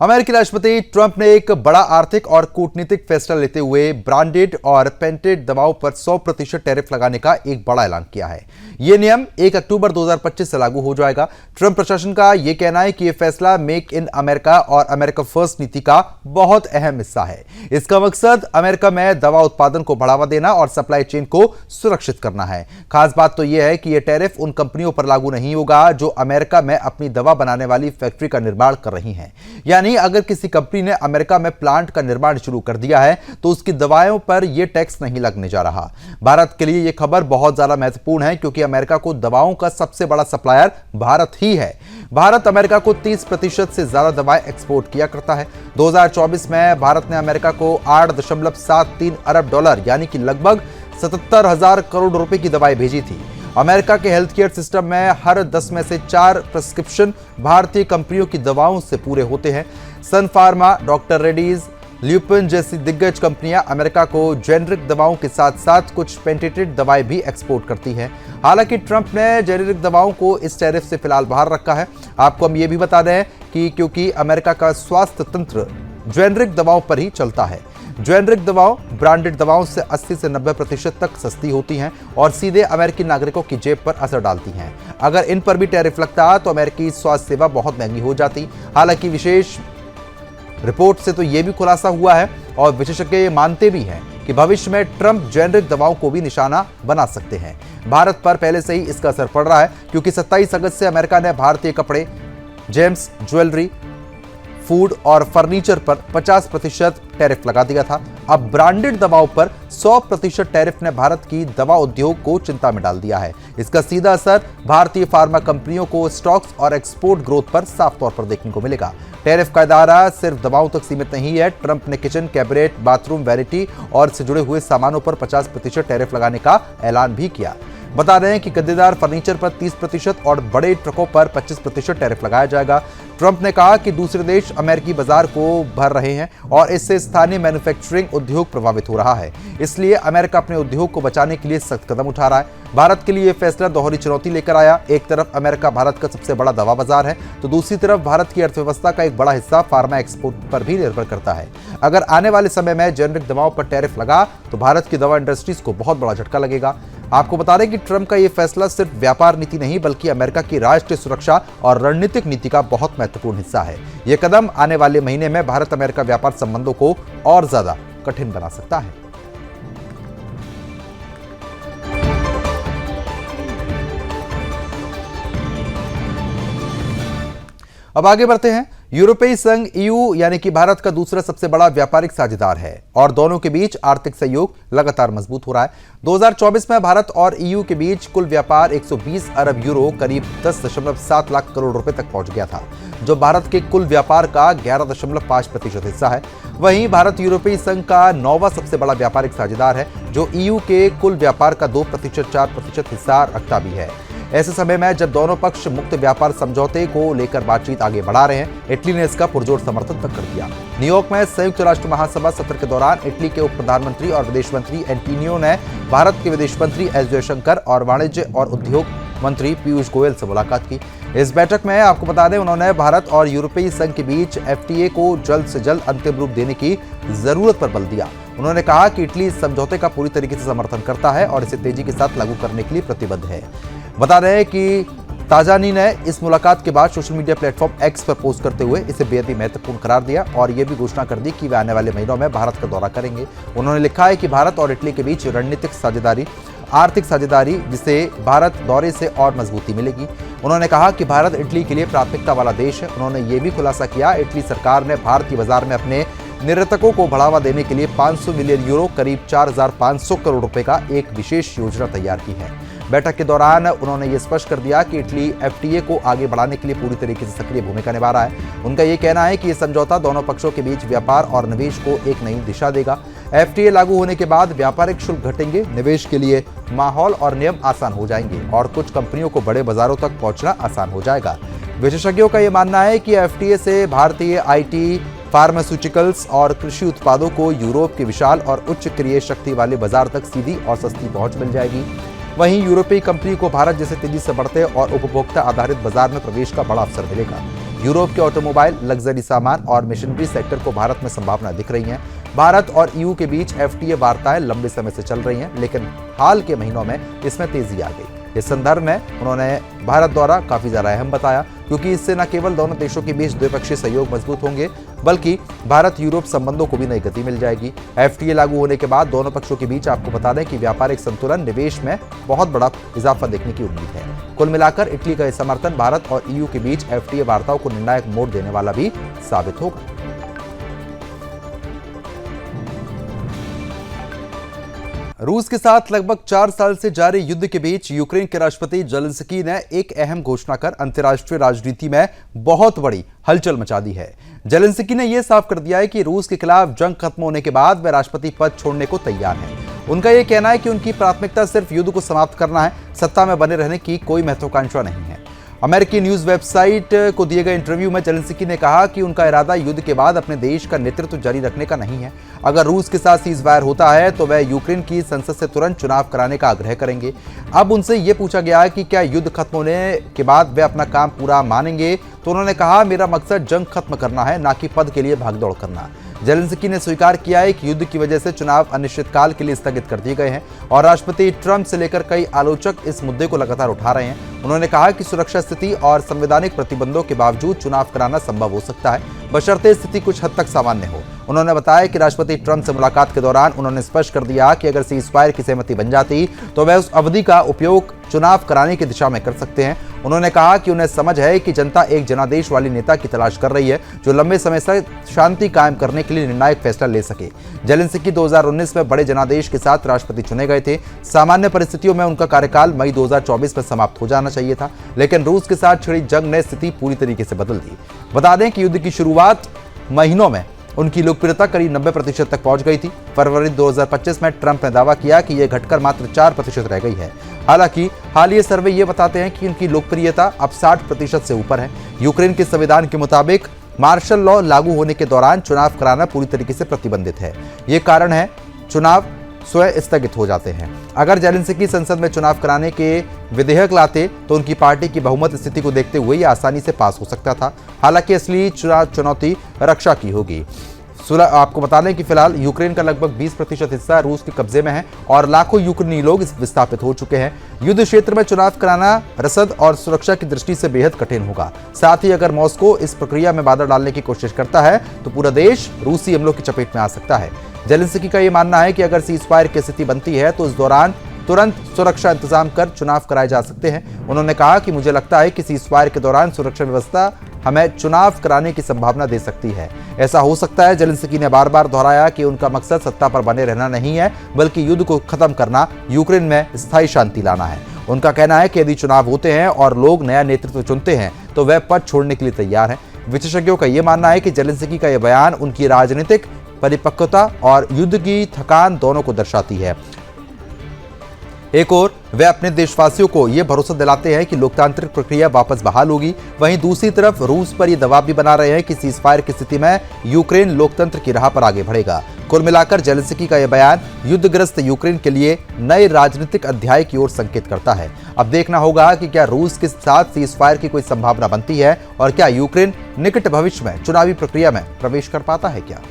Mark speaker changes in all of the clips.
Speaker 1: अमेरिकी राष्ट्रपति ट्रंप ने एक बड़ा आर्थिक और कूटनीतिक फैसला लेते हुए ब्रांडेड और पेटेंटेड दवाओं पर 100% टैरिफ लगाने का एक बड़ा ऐलान किया है। यह नियम 1 अक्टूबर 2025 से लागू हो जाएगा। ट्रंप प्रशासन का यह कहना है कि यह फैसला मेक इन अमेरिका और अमेरिका फर्स्ट नीति का बहुत अहम हिस्सा है। इसका मकसद अमेरिका में दवा उत्पादन को बढ़ावा देना और सप्लाई चेन को सुरक्षित करना है। खास बात तो यह है कि यह टैरिफ उन कंपनियों पर लागू नहीं होगा जो अमेरिका में अपनी दवा बनाने वाली फैक्ट्री का निर्माण कर रही हैं। यानी अगर किसी कंपनी ने अमेरिका में प्लांट का निर्माण शुरू कर दिया है तो उसकी दवाओं पर यह टैक्स नहीं लगने जा रहा। भारत के लिए यह खबर बहुत ज्यादा महत्वपूर्ण है क्योंकि अमेरिका को दवाओं का सबसे बड़ा सप्लायर भारत ही है। भारत अमेरिका को 30% से ज्यादा दवाएं एक्सपोर्ट किया करता है। 2024 में भारत ने अमेरिका को $8.73 अरब यानी कि लगभग 77,000 करोड़ रुपए की दवाएं भेजी थी। अमेरिका के हेल्थ केयर सिस्टम में हर 10 में से 4 प्रिस्क्रिप्शन भारतीय कंपनियों की दवाओं से पूरे होते हैं। सन फार्मा, डॉक्टर रेड्डीज, ल्यूपिन जैसी दिग्गज कंपनियां अमेरिका को जेनेरिक दवाओं के साथ साथ कुछ पेटेंटेड दवाएं भी एक्सपोर्ट करती हैं। हालांकि ट्रंप ने जेनेरिक दवाओं को इस टैरिफ से फिलहाल बाहर रखा है। आपको हम ये भी बता दें कि क्योंकि अमेरिका का स्वास्थ्य तंत्र जेनेरिक दवाओं पर ही चलता है। जेनेरिक दवाओं ब्रांडेड दवाओं से 80 से 90% तक सस्ती होती हैं और सीधे अमेरिकी नागरिकों की जेब पर असर डालती हैं। अगर इन पर भी टैरिफ लगता तो अमेरिकी स्वास्थ्य सेवा बहुत महंगी हो जाती। हालांकि विशेष रिपोर्ट से तो यह भी खुलासा हुआ है और विशेषज्ञ मानते भी हैं कि भविष्य में ट्रंप जेनेरिक दवाओं को भी निशाना बना सकते हैं। भारत पर पहले से ही इसका असर पड़ रहा है क्योंकि 27 अगस्त से अमेरिका ने भारतीय कपड़े, जेम्स, ज्वेलरी, फूड और फर्नीचर पर 50% टैरिफ लगा दिया था। अब ब्रांडेड दवाओं पर 100% टैरिफ ने भारत की दवा उद्योग को चिंता में डाल दिया है। इसका सीधा असर भारतीय फार्मा कंपनियों को स्टॉक्स और एक्सपोर्ट ग्रोथ पर साफ तौर पर देखने को मिलेगा। टैरिफ का दायरा सिर्फ दवाओं तक सीमित नहीं है। ट्रंप ने किचन, कैबिनेट, बाथरूम, वैनिटी और से जुड़े हुए सामानों पर 50% टैरिफ लगाने का ऐलान भी किया। बता रहे हैं कि गद्देदार फर्नीचर पर 30% और बड़े ट्रकों पर 25% टैरिफ लगाया जाएगा। ट्रंप ने कहा कि दूसरे देश अमेरिकी बाजार को भर रहे हैं और इससे स्थानीय मैन्युफैक्चरिंग उद्योग प्रभावित हो रहा है। इसलिए अमेरिका अपने उद्योग को बचाने के लिए सख्त कदम उठा रहा है। भारत के लिए यह फैसला दोहरी चुनौती लेकर आया। एक तरफ अमेरिका भारत का सबसे बड़ा दवा बाजार है तो दूसरी तरफ भारत की अर्थव्यवस्था का एक बड़ा हिस्सा फार्मा एक्सपोर्ट पर भी निर्भर करता है। अगर आने वाले समय में जेनेरिक दवाओं पर टैरिफ लगा तो भारत की दवा इंडस्ट्रीज को बहुत बड़ा झटका लगेगा। आपको बता दें कि ट्रंप का यह फैसला सिर्फ व्यापार नीति नहीं बल्कि अमेरिका की राष्ट्रीय सुरक्षा और रणनीतिक नीति का बहुत महत्वपूर्ण हिस्सा है। यह कदम आने वाले महीने में भारत अमेरिका व्यापार संबंधों को और ज्यादा कठिन बना सकता है। अब आगे बढ़ते हैं। यूरोपीय संघ EU यानी कि भारत का दूसरा सबसे बड़ा व्यापारिक साझेदार है और दोनों के बीच आर्थिक सहयोग लगातार मजबूत हो रहा है। 2024 में भारत और EU के बीच कुल व्यापार 120 अरब यूरो करीब 10.7 लाख करोड़ रुपए तक पहुंच गया था, जो भारत के कुल व्यापार का 11.5% हिस्सा है। वहीं भारत यूरोपीय संघ का 9वां सबसे बड़ा व्यापारिक साझेदार है जो EU के कुल व्यापार का 2.4% हिस्सा रखता भी है। ऐसे समय में जब दोनों पक्ष मुक्त व्यापार समझौते को लेकर बातचीत आगे बढ़ा रहे हैं, इटली ने इसका पुरजोर समर्थन तक कर दिया। न्यूयॉर्क में संयुक्त राष्ट्र महासभा सत्र के दौरान इटली के उप प्रधानमंत्री और विदेश मंत्री एंटोनियो ने भारत के विदेश मंत्री एस जयशंकर और वाणिज्य और उद्योग मंत्री पीयूष गोयल से मुलाकात की। इस बैठक में आपको बता दें उन्होंने भारत और यूरोपीय संघ के बीच FTA को जल्द से जल्द अंतिम रूप देने की जरूरत पर बल दिया। उन्होंने कहा कि इटली इस समझौते का पूरी तरीके से समर्थन करता है और इसे तेजी के साथ लागू करने के लिए प्रतिबद्ध है। बता रहे हैं कि ताजानी ने इस मुलाकात के बाद सोशल मीडिया प्लेटफॉर्म X पर पोस्ट करते हुए इसे बेहद ही महत्वपूर्ण करार दिया और यह भी घोषणा कर दी कि वे आने वाले महीनों में भारत का दौरा करेंगे। उन्होंने लिखा है कि भारत और इटली के बीच रणनीतिक साझेदारी, आर्थिक साझेदारी जिसे भारत दौरे से और मजबूती मिलेगी। उन्होंने कहा कि भारत इटली के लिए प्राथमिकता वाला देश है। उन्होंने ये भी खुलासा किया इटली सरकार ने भारतीय बाजार में अपने निर्यातकों को बढ़ावा देने के लिए 500 मिलियन यूरो करीब 4,500 करोड़ रुपए का एक विशेष योजना तैयार की है। बैठक के दौरान उन्होंने ये स्पष्ट कर दिया कि इटली FTA को आगे बढ़ाने के लिए पूरी तरीके से सक्रिय भूमिका निभा रहा है। उनका ये कहना है कि ये समझौता दोनों पक्षों के बीच व्यापार और निवेश को एक नई दिशा देगा। FTA लागू होने के बाद व्यापारिक शुल्क घटेंगे, निवेश के लिए माहौल और नियम आसान हो जाएंगे और कुछ कंपनियों को बड़े बाजारों तक पहुंचना आसान हो जाएगा। विशेषज्ञों का यह मानना है कि FTA से भारतीय IT, फार्मास्यूटिकल्स और कृषि उत्पादों को यूरोप के विशाल और उच्च क्रय शक्ति वाले बाजार तक सीधी और सस्ती पहुंच मिल जाएगी। वहीं यूरोपीय कंपनी को भारत जैसे तेजी से बढ़ते और उपभोक्ता आधारित बाजार में प्रवेश का बड़ा अवसर मिलेगा। यूरोप के ऑटोमोबाइल, लग्जरी सामान और मशीनरी सेक्टर को भारत में संभावना दिख रही है। भारत और ईयू के बीच एफटीए वार्ताएं लंबे समय से चल रही हैं, लेकिन हाल के महीनों में इसमें तेजी आ गई। इस संदर्भ में उन्होंने भारत द्वारा काफी ज्यादा अहम बताया, क्योंकि इससे न केवल दोनों देशों के बीच द्विपक्षीय सहयोग मजबूत होंगे, बल्कि भारत यूरोप संबंधों को भी नई गति मिल जाएगी। एफटीए लागू होने के बाद दोनों पक्षों के बीच आपको बता दें कि व्यापारिक संतुलन, निवेश में बहुत बड़ा इजाफा देखने की उम्मीद है। कुल मिलाकर इटली का यह समर्थन भारत और ईयू के बीच एफटीए वार्ताओं को निर्णायक मोड़ देने वाला भी साबित होगा। रूस के साथ लगभग 4 साल से जारी युद्ध के बीच यूक्रेन के राष्ट्रपति जेलेंस्की ने एक अहम घोषणा कर अंतर्राष्ट्रीय राजनीति में बहुत बड़ी हलचल मचा दी है। जेलेंस्की ने यह साफ कर दिया है कि रूस के खिलाफ जंग खत्म होने के बाद वे राष्ट्रपति पद छोड़ने को तैयार हैं। उनका यह कहना है कि उनकी प्राथमिकता सिर्फ युद्ध को समाप्त करना है, सत्ता में बने रहने की कोई महत्वाकांक्षा नहीं है। अमेरिकी न्यूज वेबसाइट को दिए गए इंटरव्यू में जेलेंस्की ने कहा कि उनका इरादा युद्ध के बाद अपने देश का नेतृत्व जारी रखने का नहीं है। अगर रूस के साथ सीजफायर होता है तो वह यूक्रेन की संसद से तुरंत चुनाव कराने का आग्रह करेंगे। अब उनसे यह पूछा गया है कि क्या युद्ध खत्म होने के बाद वे अपना काम पूरा मानेंगे, तो उन्होंने कहा, मेरा मकसद जंग खत्म करना है, ना कि पद के लिए भागदौड़ करना। जेलेंस्की ने स्वीकार किया है कि युद्ध की वजह से चुनाव अनिश्चितकाल के लिए स्थगित कर दिए गए हैं और राष्ट्रपति ट्रंप से लेकर कई आलोचक इस मुद्दे को लगातार उठा रहे हैं। उन्होंने कहा कि सुरक्षा स्थिति और संवैधानिक प्रतिबंधों के बावजूद चुनाव कराना संभव हो सकता है, बशर्ते स्थिति कुछ हद तक सामान्य हो। उन्होंने बताया कि राष्ट्रपति ट्रंप से मुलाकात के दौरान उन्होंने स्पष्ट कर दिया कि अगर सीजफायर की सहमति बन जाती तो वह उस अवधि का उपयोग चुनाव कराने की दिशा में कर सकते हैं। उन्होंने कहा कि उन्हें समझ है कि जनता एक जनादेश वाली नेता की तलाश कर रही है, जो लंबे समय से शांति कायम करने के लिए निर्णायक फैसला ले सके। जेलेंस्की 2019 में बड़े जनादेश के साथ राष्ट्रपति चुने गए थे। सामान्य परिस्थितियों में उनका कार्यकाल मई 2024 में समाप्त हो जाना चाहिए था, लेकिन रूस के साथ छिड़ी जंग ने स्थिति पूरी तरीके से बदल दी। बता दें कि युद्ध की शुरुआत महीनों में उनकी लोकप्रियता करीब 90% तक पहुंच गई थी। फरवरी 2025 में ट्रंप ने दावा किया कि यह घटकर मात्र 4% रह गई है। हालांकि हालिया सर्वे ये बताते हैं कि उनकी लोकप्रियता अब 60% से ऊपर है। यूक्रेन के संविधान के मुताबिक मार्शल लॉ लागू होने के दौरान चुनाव कराना पूरी तरीके से प्रतिबंधित है। ये कारण है चुनाव स्वयं स्थगित हो जाते हैं। अगर जेलेंस्की संसद में चुनाव कराने के विधेयक लाते तो उनकी पार्टी की बहुमत स्थिति को देखते हुए ये आसानी से पास हो सकता था। हालांकि असली चुनौती रक्षा की होगी। आपको बता दें कि फिलहाल यूक्रेन का लगभग 20% हिस्सा रूस के कब्जे में है और लाखों यूक्रेनी लोग विस्थापित हो चुके हैं। युद्ध क्षेत्र में चुनाव कराना रसद और सुरक्षा की दृष्टि से बेहद कठिन होगा। साथ ही अगर मॉस्को इस प्रक्रिया में बाधा डालने की कोशिश करता है तो पूरा देश रूसी हमलों की चपेट में आ सकता है। जेलेंस्की का यह मानना है कि अगर सीजफायर की स्थिति बनती है तो इस दौरान तुरंत सुरक्षा इंतजाम कर चुनाव कराए जा सकते हैं। उन्होंने कहा कि मुझे लगता है कि सीजफायर के दौरान सुरक्षा व्यवस्था हमें चुनाव कराने की संभावना दे सकती है। ऐसा हो सकता है। जेलेंस्की ने बार बार दोहराया कि उनका मकसद सत्ता पर बने रहना नहीं है, बल्कि युद्ध को खत्म करना, यूक्रेन में स्थायी शांति लाना है। उनका कहना है कि यदि चुनाव होते हैं और लोग नया नेतृत्व चुनते हैं तो वह पद छोड़ने के लिए तैयार हैं। विशेषज्ञों का यह मानना है कि जेलेंस्की का यह बयान उनकी राजनीतिक परिपक्वता और युद्ध की थकान दोनों को दर्शाती है। एक ओर वे अपने देशवासियों को यह भरोसा दिलाते हैं कि लोकतांत्रिक प्रक्रिया वापस बहाल होगी, वहीं दूसरी तरफ रूस पर यह दबाव भी बना रहे हैं कि सीजफायर की स्थिति में यूक्रेन लोकतंत्र की राह पर आगे बढ़ेगा। कुल मिलाकर जेलेंस्की का यह बयान युद्धग्रस्त यूक्रेन के लिए नए राजनीतिक अध्याय की ओर संकेत करता है। अब देखना होगा कि क्या रूस के साथ सीजफायर की कोई संभावना बनती है और क्या यूक्रेन निकट भविष्य में चुनावी प्रक्रिया में प्रवेश कर पाता है क्या।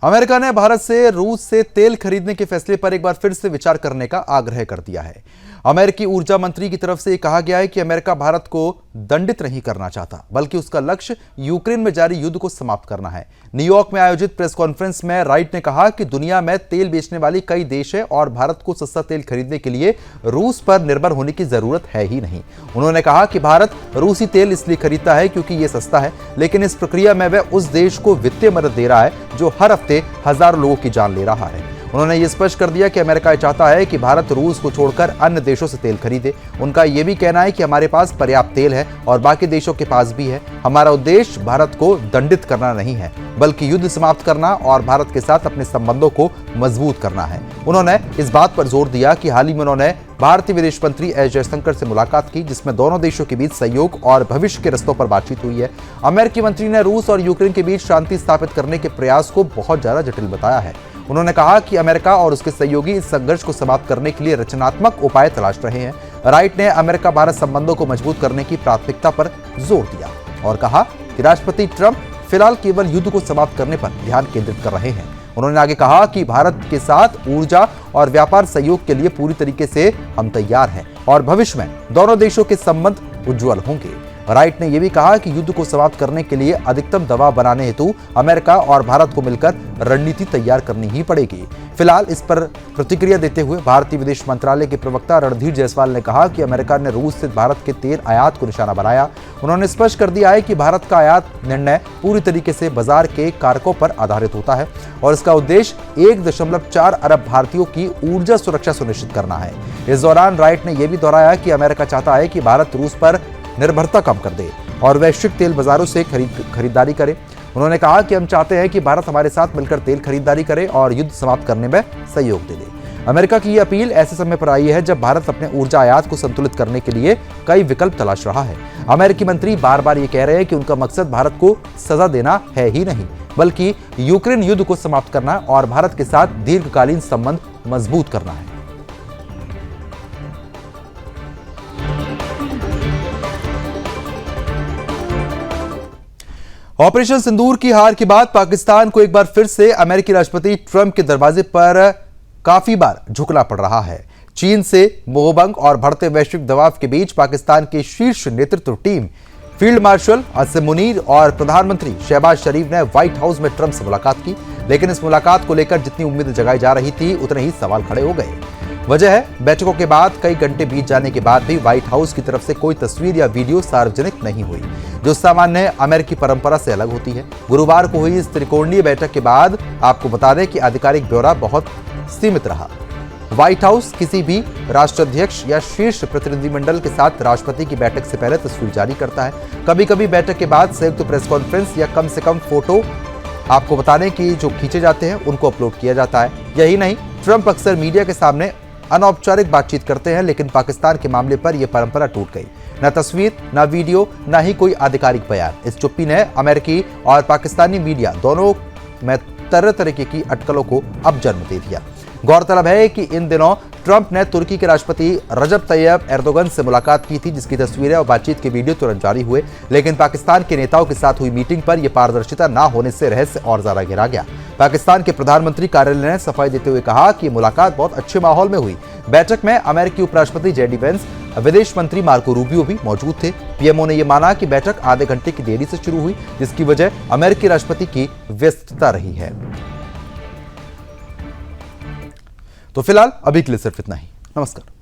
Speaker 1: अमेरिका ने भारत से रूस से तेल खरीदने के फैसले पर एक बार फिर से विचार करने का आग्रह कर दिया है। अमेरिकी ऊर्जा मंत्री की तरफ से कहा गया है कि अमेरिका भारत को दंडित नहीं करना चाहता, बल्कि उसका लक्ष्य यूक्रेन में जारी युद्ध को समाप्त करना है। न्यूयॉर्क में आयोजित प्रेस कॉन्फ्रेंस में राइट ने कहा कि दुनिया में तेल बेचने वाली कई देश है और भारत को सस्ता तेल खरीदने के लिए रूस पर निर्भर होने की जरूरत है ही नहीं। उन्होंने कहा कि भारत रूसी तेल इसलिए खरीदता है क्योंकि यह सस्ता है, लेकिन इस प्रक्रिया में वह उस देश को वित्तीय मदद दे रहा है जो हर हफ्ते हजारों लोगों की जान ले रहा है। उन्होंने ये स्पष्ट कर दिया कि अमेरिका चाहता है कि भारत रूस को छोड़कर अन्य देशों से तेल खरीदे। उनका यह भी कहना है कि हमारे पास पर्याप्त तेल है और बाकी देशों के पास भी है। हमारा उद्देश्य भारत को दंडित करना नहीं है, बल्कि युद्ध समाप्त करना और भारत के साथ अपने संबंधों को मजबूत करना है। उन्होंने इस बात पर जोर दिया कि हाल ही में उन्होंने भारतीय विदेश मंत्री एस जयशंकर से मुलाकात की, जिसमें दोनों देशों के बीच सहयोग और भविष्य के रस्तों पर बातचीत हुई है। अमेरिकी मंत्री ने रूस और यूक्रेन के बीच शांति स्थापित करने के प्रयास को बहुत ज्यादा जटिल बताया है। उन्होंने कहा कि अमेरिका और उसके सहयोगी इस संघर्ष को समाप्त करने के लिए रचनात्मक उपाय तलाश रहे हैं। राइट ने अमेरिका भारत संबंधों को मजबूत करने की प्राथमिकता पर जोर दिया। और कहा कि राष्ट्रपति ट्रंप फिलहाल केवल युद्ध को समाप्त करने पर ध्यान केंद्रित कर रहे हैं। उन्होंने आगे कहा कि भारत के साथ ऊर्जा और व्यापार सहयोग के लिए पूरी तरीके से हम तैयार हैं और भविष्य में दोनों देशों के संबंध उज्जवल होंगे। राइट ने यह भी कहा कि युद्ध को समाप्त करने के लिए अधिकतम दबाव बनाने हेतु अमेरिका और भारत को मिलकर रणनीति तैयार करनी ही पड़ेगी। फिलहाल इस पर प्रतिक्रिया देते हुए भारतीय विदेश मंत्रालय के प्रवक्ता रणधीर जायसवाल ने कहा कि अमेरिका ने रूस से भारत के तेल आयात को निशाना बनाया। उन्होंने स्पष्ट कर दिया है कि भारत का आयात निर्णय पूरी तरीके से बाजार के कारकों पर आधारित होता है और इसका उद्देश्य 1.4 अरब भारतीयों की ऊर्जा सुरक्षा सुनिश्चित करना है। इस दौरान राइट ने यह भी दोहराया कि अमेरिका चाहता है कि भारत रूस पर निर्भरता कम कर दे और वैश्विक तेल बाजारों से खरीदारी करे। उन्होंने कहा कि हम चाहते हैं कि भारत हमारे साथ मिलकर तेल खरीदारी करे और युद्ध समाप्त करने में सहयोग दे। अमेरिका की यह अपील ऐसे समय पर आई है जब भारत अपने ऊर्जा आयात को संतुलित करने के लिए कई विकल्प तलाश रहा है। अमेरिकी मंत्री बार बार ये कह रहे हैं कि उनका मकसद भारत को सजा देना है ही नहीं, बल्कि यूक्रेन युद्ध को समाप्त करना और भारत के साथ दीर्घकालीन संबंध मजबूत करना है। ऑपरेशन सिंदूर की हार के बाद पाकिस्तान को एक बार फिर से अमेरिकी राष्ट्रपति ट्रंप के दरवाजे पर काफी बार झुकना पड़ रहा है। चीन से मोहभंग और बढ़ते वैश्विक दबाव के बीच पाकिस्तान की शीर्ष नेतृत्व team field marshal Asim Munir और प्रधानमंत्री शहबाज शरीफ ने व्हाइट हाउस में ट्रंप से मुलाकात की, लेकिन इस मुलाकात को लेकर जितनी उम्मीद जगाई जा रही थी उतने ही सवाल खड़े हो गए। वजह है, बैठकों के बाद कई घंटे बीत जाने के बाद भी व्हाइट हाउस की तरफ से कोई तस्वीर या वीडियो सार्वजनिक नहीं हुई, जो सामान्य अमेरिकी परंपरा से अलग होती है। गुरुवार को हुई इस त्रिकोणीय बैठक के बाद आपको बता दें कि आधिकारिक ब्यौरा बहुत सीमित रहा। व्हाइट हाउस किसी भी राष्ट्राध्यक्ष या शीर्ष प्रतिनिधिमंडल के साथ राष्ट्रपति की बैठक से पहले तस्वीर जारी करता है। कभी कभी बैठक के बाद संयुक्त प्रेस कॉन्फ्रेंस या कम से कम फोटो आपको बताने की जो खींचे जाते हैं उनको अपलोड किया जाता है। यही नहीं, ट्रंप अक्सर मीडिया के सामने अनौपचारिक बातचीत करते हैं, लेकिन पाकिस्तान के मामले पर यह परंपरा टूट गई। न तस्वीर, न वीडियो, न ही कोई आधिकारिक बयान। इस चुप्पी ने अमेरिकी और पाकिस्तानी मीडिया दोनों में तरह तरीके की अटकलों को अब जन्म दे दिया। गौरतलब है कि इन दिनों ट्रंप ने तुर्की के राष्ट्रपति रजब तैयब एर्दोगन से मुलाकात की थी, जिसकी तस्वीरें और बातचीत के वीडियो तुरंत जारी हुए, लेकिन पाकिस्तान के नेताओं के साथ हुई मीटिंग पर यह पारदर्शिता न होने से रहस्य और ज्यादा गिरा गया। पाकिस्तान के प्रधानमंत्री कार्यालय ने सफाई देते हुए कहा कि मुलाकात बहुत अच्छे माहौल में हुई। बैठक में अमेरिकी उपराष्ट्रपति जेडी वेंस, विदेश मंत्री मार्को रूबियो भी मौजूद थे। पीएमओ ने यह माना कि बैठक आधे घंटे की देरी से शुरू हुई, जिसकी वजह अमेरिकी राष्ट्रपति की व्यस्तता रही है। तो फिलहाल अभी के लिए सिर्फ इतना ही। नमस्कार।